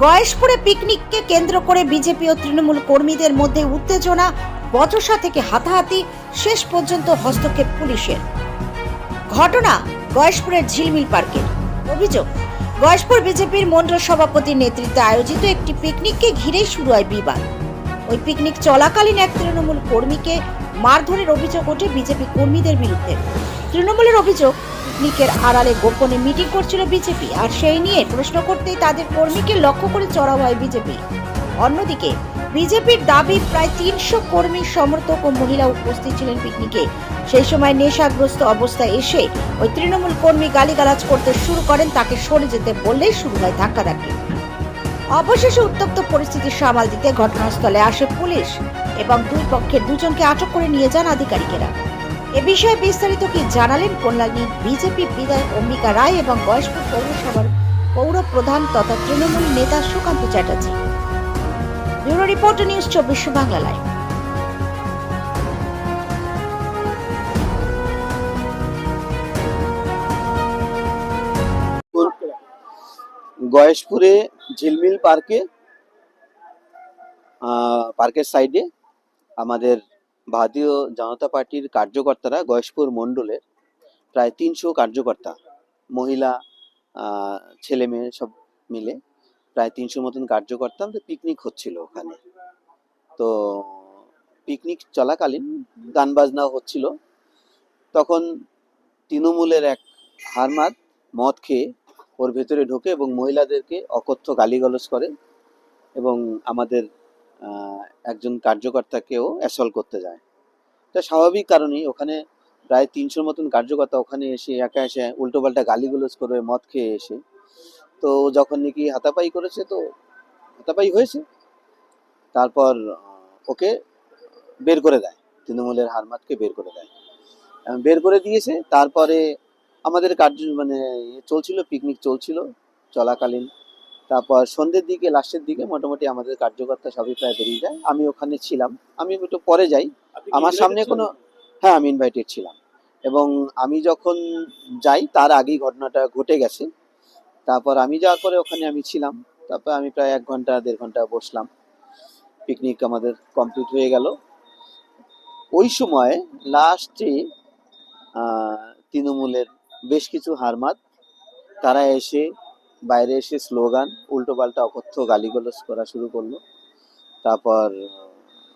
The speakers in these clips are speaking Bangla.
গয়েশপুরে পিকনিককে কেন্দ্র করে বিজেপি ও তৃণমূল কর্মীদের মধ্যে উত্তেজনা, বচসা থেকে হাতাহাতি, শেষ পর্যন্ত হস্তক্ষেপ পুলিশের। ঘটনা গয়েশপুরের ঝিলমিল পার্কের। অভিযোগ, গয়েশপুর বিজেপির মণ্ডল সভাপতির নেতৃত্বে আয়োজিত একটি পিকনিককে ঘিরেই শুরু হয় বিবাদ। ওই পিকনিক চলাকালীন এক তৃণমূল কর্মীকে মারধরের অভিযোগ ওঠে বিজেপি কর্মীদের বিরুদ্ধে। তৃণমূলের অভিযোগ, পিকনিকের আড়ালে গোপনে মিটিং করছিল বিজেপি, আর সেই নিয়ে প্রশ্ন করতেই তাদের কর্মীকে লক্ষ্য করে চড়াও হয় বিজেপি। অন্যদিকে বিজেপির দাবি, প্রায় ৩০০ কর্মী, সমর্থক ও মহিলা উপস্থিত ছিলেন পিকনিকে। সেই সময় নেশাগ্রস্ত অবস্থায় এসে ওই তৃণমূল কর্মী গালিগালাজ করতে শুরু করেন। তাকে সরে যেতে বললেই শুরু হয় ধাক্কাধাক্কি। অবশেষে উত্তপ্ত পরিস্থিতি সামাল দিতে ঘটনাস্থলে আসে পুলিশ এবং দুই পক্ষের দুজনকে আটক করে নিয়ে যান আধিকারিকেরা। এ বিষয়ে বিস্তারিত কি জানালেন কল্যাণীর বিজেপি বিধায়ক অম্বিকা রায় এবং গয়েশপুর পৌরসভার পৌর প্রধান তথা তৃণমূল নেতা Sukanta Chatterjee. Bureau report, news ২৪ Bangla live. গয়েশপুরে ঝিলমিল পার্কের সাইডে আমাদের ভারতীয় জনতা পার্টির কার্যকর্তারা, গয়েশপুর মণ্ডলের প্রায় ৩০০ কার্যকর্তা, মহিলা, ছেলে মেয়ে সব মিলে প্রায় ৩০০ মতন কার্যকর্তা পিকনিক হচ্ছিল ওখানে। তো পিকনিক চলাকালীন গান বাজনা হচ্ছিল, তখন তৃণমূলের এক হারমাদ মদ খেয়ে ওর ভেতরে ঢোকে এবং মহিলাদেরকে অকথ্য গালিগালাজ করে এবং আমাদের একজন কার্যকর্তাকেও অ্যাসল্ট করতে যায়। তা স্বাভাবিক কারণেই ওখানে প্রায় ৩০০ মতন কার্যকর্তা ওখানে এসে একা এসে উল্টোপাল্টা গালিগালাজ করে মদ খেয়ে এসে, তো যখন নাকি হাতাপাই করেছে, তো হাতাপাই হয়েছে, তারপর ওকে বের করে দেয়, তৃণমূলের হারমাদকে বের করে দেয়, বের করে দিয়েছে। তারপরে আমাদের চলছিল, পিকনিক চলছিল চলাকালীন, তারপর সন্ধ্যের দিকে, লাস্টের দিকে মোটামুটি আমাদের কার্যকর্তা সবই প্রায় বেরিয়ে যায়। আমি ওখানে ছিলাম, আমি একটু পরে যাই, আমার সামনে কোনো, হ্যাঁ আমি ইনভাইটেড ছিলাম, এবং আমি যখন যাই তার আগেই ঘটনাটা ঘটে গেছে। তারপর আমি যাওয়ার পরে ওখানে আমি ছিলাম, তারপর আমি প্রায় ১ ঘন্টা ১.৫ ঘন্টা বসলাম, পিকনিক আমাদের কমপ্লিট হয়ে গেল। ওই সময় লাস্টে তৃণমূলের বেশ কিছু হারমাদ তারা এসে বাইরে এসে স্লোগান, উল্টোপাল্টা অকথ্য গালিগালাজ করা শুরু করলো, তারপর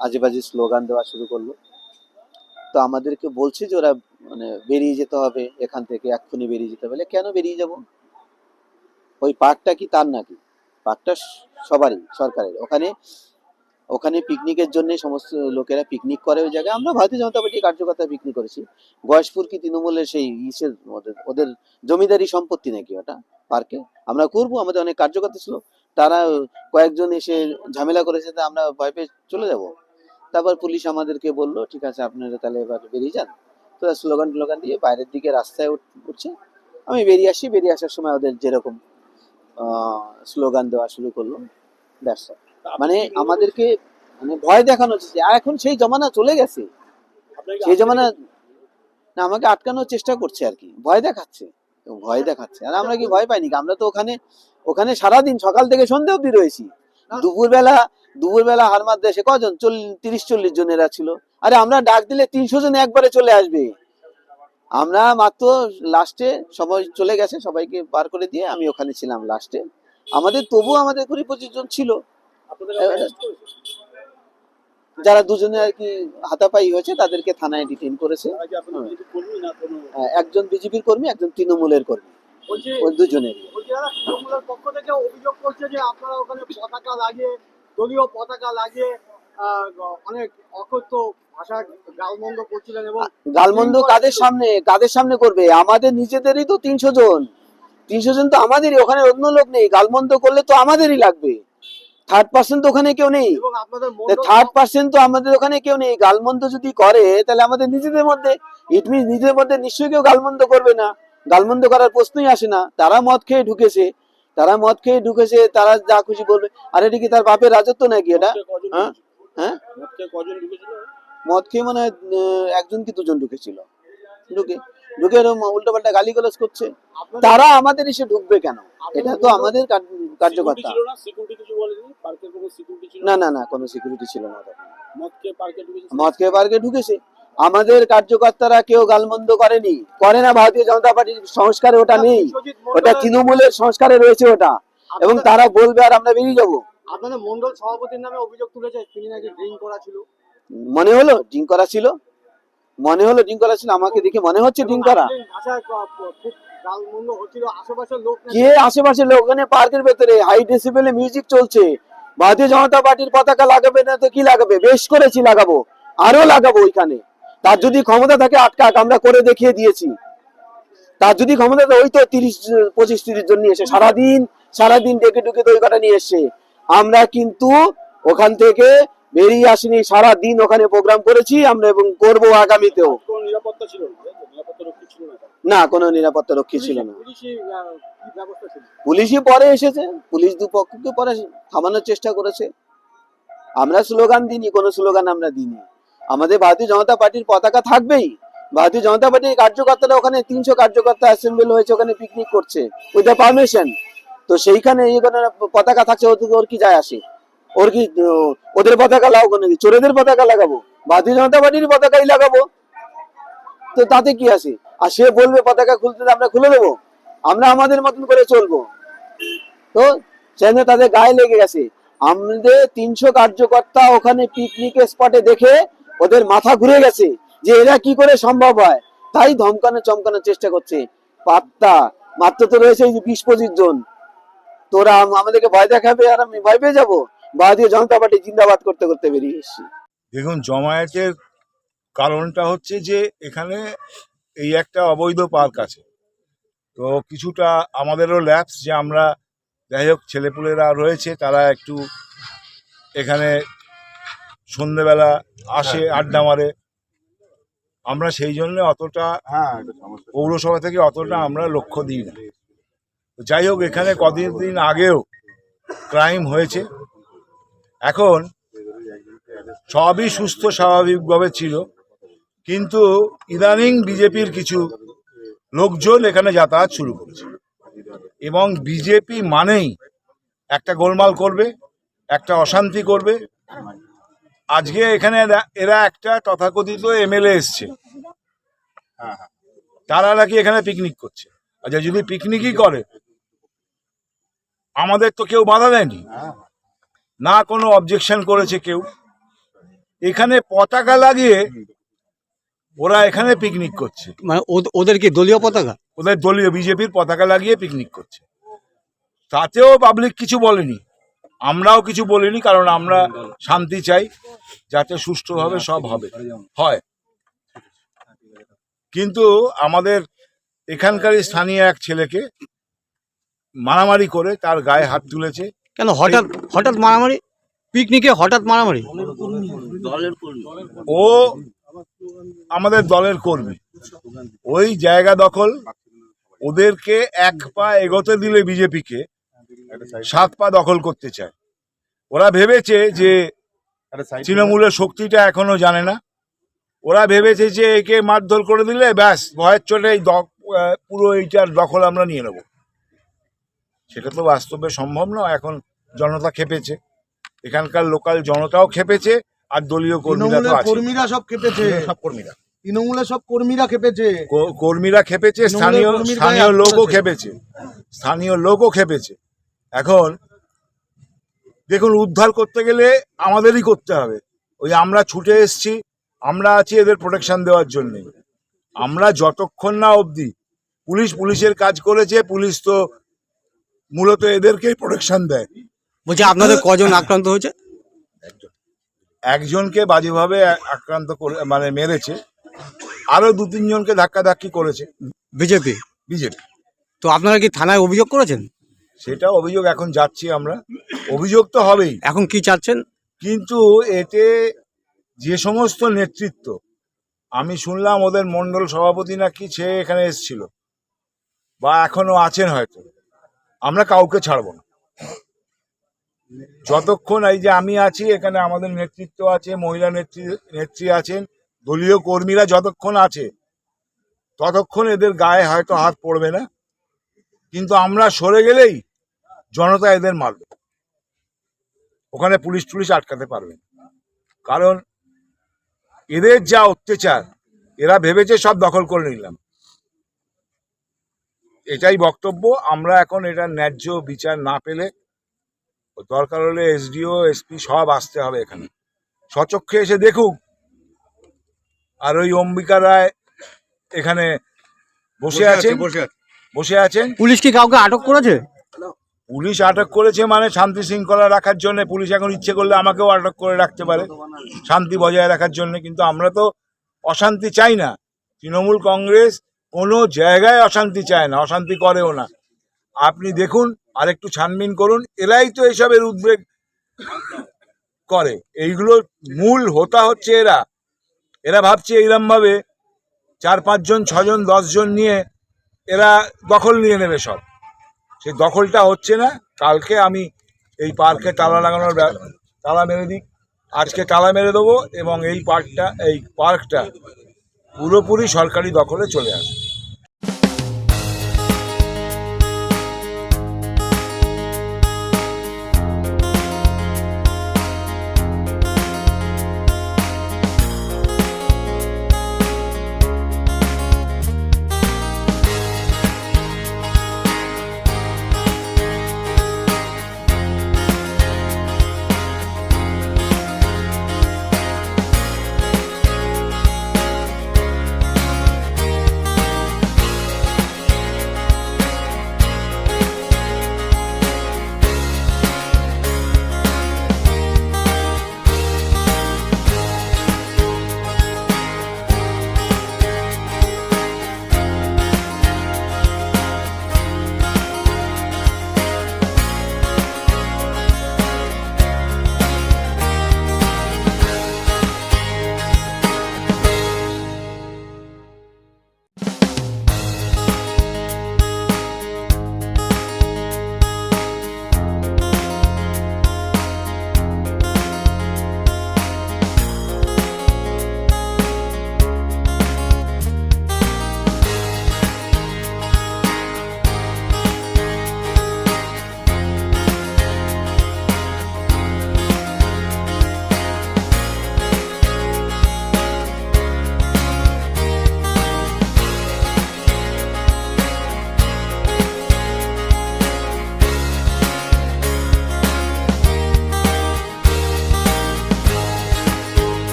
আজেবাজে স্লোগান দেওয়া শুরু করলো। তো আমাদেরকে বলছে যে ওরা বেরিয়ে যেতে হবে এখান থেকে, এক্ষুনি বেরিয়ে যেতে হবে। কেন বেরিয়ে যাব? ওই পার্কটা কি তার নাকি? পার্কটা সবারই, সরকারের। ওখানে পিকনিকের জন্য সমস্ত লোকেরা পিকনিক করে ওই জায়গায়। আমরা ভারতীয় জনতা পার্টির কার্যকর্তা পিকনিক করেছি। গয়েশপুর কি তৃণমূলের সেই ইসের মধ্যে ওদের জমিদারি সম্পত্তি নাকি ওটা পার্কে? আমরা করবো, আমাদের অনেক কার্যকর্তা ছিল, তারা কয়েকজন এসে ঝামেলা করেছে, তা আমরা ভয় পেয়ে চলে যাব। তারপর পুলিশ আমাদেরকে বললো, ঠিক আছে আপনারা তাহলে এবার বেরিয়ে যান। তো স্লোগান টোগান দিয়ে বাইরের দিকে রাস্তায় উঠছে। আমি বেরিয়ে আসি, বেরিয়ে আসার সময় ওদের যেরকম স্লোগান দেওয়া শুরু করলো, ব্যাস। আমাদেরকে ভয় দেখানো হচ্ছে। আর এখন সেই জমানা চলে গেছে, সেই জমানা না, আমাকে আটকানোর চেষ্টা করছে আর কি, ভয় দেখাচ্ছে। আর আমরা কি ভয় পাইনি? আমরা তো ওখানে সারাদিন সকাল থেকে সন্ধ্যে অব্দি রয়েছি। দুপুরবেলা হারমাদ দেশে কজন ৩০-৪০ জনেরা ছিল। আরে আমরা ডাক দিলে ৩০০ জন একবারে চলে আসবে। আমরা মাত্র লাস্টে সবাই চলে গেছে, সবাইকে পার করে দিয়ে আমি ওখানে ছিলাম লাস্টে। আমাদের ২০-২৫ জন ছিল, যারা দুজনে আর কি হাতাপাই হয়েছে তাদেরকে থানায় ডিটেইন করেছে। একজন বিজেপির কর্মী, একজন তৃণমূলের কর্মী, ওই দুজনের। তৃণমূলের পক্ষ থেকে অভিযোগ করছে যে আপনারা ওখানে পতাকা লাগিয়ে, দলীয় পতাকা লাগিয়ে অনেক অকথ্য ভাষা গালমন্দ করছিলেন। এবং গালমন্দ কাদের সামনে করবে? আমাদের নিজেদেরই তো ৩০০ জন তো আমাদেরই, ওখানে অন্য লোক নেই। গালমন্দ করলে তো আমাদেরই লাগবে, থার্ড পার্সন তো ওখানে কেউ নেই। গালমন্দ যদি করে তাহলে আমাদের নিজেদের মধ্যে, ইট মিনস নিজেদের মধ্যে নিশ্চয়ই কেউ গালমন্দ করবে না, গালমন্দ করার প্রশ্নই আসে না। তারা মদ খেয়ে ঢুকেছে, তারা যা খুশি বলবে। আর এটা কি তার বাপের রাজত্ব নাকি এটা? হ্যাঁ, মদ খেয়ে মনে হয় ১ জন কি ২ জন ঢুকেছিল। ঢুকে উল্টো পাল্টা গালিগালাজ করছে। আপনাদের তারা আমাদের এসে ঢুকবে কেন? এটা তো আমাদের কার্যকর্তা। ছিল না, সিকিউরিটি কিছু বলেনি, পার্কের কোনো সিকিউরিটি ছিল না না না, কোনো সিকিউরিটি ছিল না তখন। মদ খেয়ে পার্কে ঢুকেছে। মদ খেয়ে পার্কে ঢুকেছে। আমাদের কার্যকর্তারা কেউ গালমন্দ করেনি, করে না। ভারতীয় জনতা পার্টির সংস্কারে ওটা নেই, বিশ্বজিৎ ওটা মণ্ডলের- তৃণমূলের সংস্কারে রয়েছে ওটা। এবং তারা বলবে আর আমরা বেরিয়ে যাবো। আপনাদের মন্ডল সভাপতির নামে অভিযোগ তুলেছে তিনি নাকি ড্রিঙ্ক করা ছিল। মনে হলো ড্রিঙ্ক করা ছিল, মনে হলো ড্রিঙ্ক করা ছিল, আমাকে দেখে মনে হচ্ছে ড্রিঙ্ক করা। এবং ভাষায় খুব গালমন্দ হচ্ছিল, আশেপাশের লোক নাকি- কে আশেপাশে লোক? ওখানে পার্কের ভেতরে হাই ডেসিবেলে মিউজিক চলছে। ভারতীয় জনতা পার্টির পতাকা লাগাবে না তো কি লাগাবে? বেশ করেছি, লাগাবো, আরো লাগাবো ওইখানে। তার যদি ক্ষমতা থাকে আটকাক, আমরা করে দেখিয়ে দিয়েছি। তার যদি ক্ষমতা থাকে, ওই তো 25-30 জন নিয়ে এসে সারাদিন ডেকে ডুকে তো ওই কটা নিয়ে এসছে। আমরা কিন্তু ওখান থেকে বেরিয়ে আসিনি, সারাদিন ওখানে প্রোগ্রাম করেছি আমরা এবং করবো আগামীতেও। কোনো নিরাপত্তা ছিল না, তাই তো? নিরাপত্তা রক্ষী ছিল না তার? না, কোনো নিরাপত্তা রক্ষী ছিল না। পুলিশি কি ব্যবস্থা ছিল? পুলিশই পরে এসেছে, পুলিশ দুপক্ষকে পরে থামানোর চেষ্টা করেছে। আমরা স্লোগান দিইনি, কোনো স্লোগান আমরা দিইনি। আমাদের ভারতীয় জনতা পার্টির পতাকা থাকবেই। ভারতীয় জনতা পার্টির কার্যকর্তারা ওখানে 300 কার্যকর্তা অ্যাসেম্বল হয়েছে, ওখানে পিকনিক করছে উইথ দ্য পারমিশন। তো সেইখানে পতাকা থাকছে, ওর কি যায় আসে? ওর কি ওদের পতাকা লাগাবো নাকি? চোরেদের পতাকা লাগাবো? ভারতীয় জনতা পার্টির পতাকাই লাগাবো। তো তাতে কি আছে? আর সে বলবে পতাকা খুলতে, আমরা খুলে দেবো? আমরা আমাদের মতন করে চলবো। তো সেখানে তাদের গায়ে লেগে গেছে। আমাদের 300 কার্যকর্তা ওখানে পিকনিকের স্পটে দেখে ওদের মাথা ঘুরে গেছে যে এরা কি করে সম্ভব হয়, তাই ধমকানো চমকানোর চেষ্টা করছে। পাত্তা মাত্র তো রয়েছে 20-25 জন। তোরা আমাদেরকে ভয় দেখাবে আর আমি ভয় পেয়ে যাবো? ভারতীয় জনতা পার্টি জিন্দাবাদ করতে করতে বেরিয়ে এসেছি। দেখুন, জমায়েতের কারণটা হচ্ছে যে এখানে এই একটা অবৈধ পার্ক আছে, তো কিছুটা আমাদেরও ল্যাপস যে আমরা যাই হোক ছেলেপুলেরা রয়েছে তারা একটু এখানে সন্ধেবেলা আসে, আড্ডা মারে। আমরা সেই জন্য অতটা পৌরসভা থেকে অতটা আমরা লক্ষ্য দিই না। তো যাই হোক, এখানে কদিন আগেও ক্রাইম হয়েছে। এখন সবই সুস্থ স্বাভাবিকভাবে ছিল, কিন্তু ইদানিং বিজেপির কিছু লোকজন এখানে যাতায়াত শুরু করেছে এবং বিজেপি মানেই একটা গোলমাল করবে, একটা অশান্তি করবে। আজকে এখানে এরা একটা তথাকথিত এমএলএ এসছে, তারা নাকি এখানে পিকনিক করছে। আচ্ছা, যদি পিকনিকই করে আমাদের তো কেউ বাধা দেয়নি, না কোনো অবজেকশন করেছে কেউ। এখানে পতাকা লাগিয়ে ওরা এখানে পিকনিক করছে, মানে ওদের কি দলীয় পতাকা? ওদের দলীয় বিজেপির পতাকা লাগিয়ে পিকনিক করছে। তাতেও পাবলিক কিছু বলেনি, আমরাও কিছু বলিনি, কারণ আমরা শান্তি চাই, যাতে সুষ্ঠুভাবে সব হয়। কিন্তু আমাদের এখানকারই স্থানীয় এক ছেলেকে মারামারি করে তার গায়ে হাত তুলেছে। কেন হঠাৎ মারামারি? পিকনিকে হঠাৎ মারামারি? ও আমাদের দলের কর্মী, ওই জায়গা দখল, ওদেরকে 1 পা এগোতে দিলে বিজেপিকে 7 পা দখল করতে চায়। ওরা ভেবেছে যে তৃণমূলের শক্তিটা এখনো জানে না। ওরা ভেবেছে যে একে মারধর করে দিলে ব্যাস ভয়ের চোটে এই পুরো এইটার দখল আমরা নিয়ে নেব। সেটা তো বাস্তবে সম্ভব নয়। এখন জনতা খেপেছে, এখানকার লোকাল জনতাও খেপেছে, আর দলীয় কর্মীরা তো আছে। কর্মীরা সব খেপেছে, সব কর্মীরা, তৃণমূলের সব কর্মীরা খেপেছে, কর্মীরা খেপেছে, স্থানীয় লোকও খেপেছে। এখন দেখুন, উদ্ধার করতে গেলে আমাদেরই করতে হবে। ওই আমরা ছুটে এসছি, আমরা আছি এদের প্রোটেকশন দেওয়ার জন্য। আমরা যতক্ষণ না অবধি পুলিশের কাজ করেছে, পুলিশ তো মূলত এদেরকেই প্রোটেকশন দেয়। বলছি, আপনাদের কজন আক্রান্ত হয়েছে? একজনকে বাজেভাবে আক্রান্ত করে মানে মেরেছে, আরো 2-3 জনকে ধাক্কাধাক্কি করেছে বিজেপি। তো আপনারা কি থানায় অভিযোগ করেছেন? সেটা অভিযোগ এখন যাচ্ছি আমরা, অভিযোগ তো হবেই। এখন কি চাচ্ছেন? কিন্তু এতে যে সমস্ত নেতৃত্ব, আমি শুনলাম ওদের মন্ডল সভাপতি নাকি সে এখানে এসেছিল বা এখনো আছেন হয়তো, আমরা কাউকে ছাড়বো না যতক্ষণ এই যে আমি আছি। এখানে আমাদের নেতৃত্ব আছে, মহিলা নেত্রী আছেন, দলীয় কর্মীরা যতক্ষণ আছে ততক্ষণ এদের গায়ে হয়তো হাত পড়বে না, কিন্তু আমরা সরে গেলেই জনতা এদের মারবে। ওখানে পুলিশ টুলিশ আটকাতে পারবে না। কারণ এদের যা অত্যাচার, এরা ভেবেছে সব দখল করে নিলাম। এটাই বক্তব্য। আমরা এখন এটা ন্যায্য বিচার না পেলে দরকার হলে এসডিও এসপি সব আসতে হবে এখানে, স্বচক্ষে এসে দেখুক। আর ওই অম্বিকা রায় এখানে বসে আছেন। পুলিশ কি কাউকে আটক করেছে? পুলিশ আটক করেছে মানে শান্তি শৃঙ্খলা রাখার জন্য। পুলিশ এখন ইচ্ছে করলে আমাকেও আটক করে রাখতে পারে শান্তি বজায় রাখার জন্য, কিন্তু আমরা তো অশান্তি চাই না। তৃণমূল কংগ্রেস কোনো জায়গায় অশান্তি চায় না, অশান্তি করেও না। আপনি দেখুন, আর একটু ছানবিন করুন, এরাই তো এসবের উদ্বেগ করে। এইগুলো মূল হোতা হচ্ছে এরা ভাবছে এইরকম ভাবে 4-5 জন 6 জন 10 জন নিয়ে এরা দখল নিয়ে নেবে সব। সেই দখলটা হচ্ছে না। কালকে আমি এই পার্কে তালা লাগানোর তালা মেরে দিই, আজকে তালা মেরে দেবো এবং এই পার্কটা পুরোপুরি সরকারি দখলে চলে আসবে।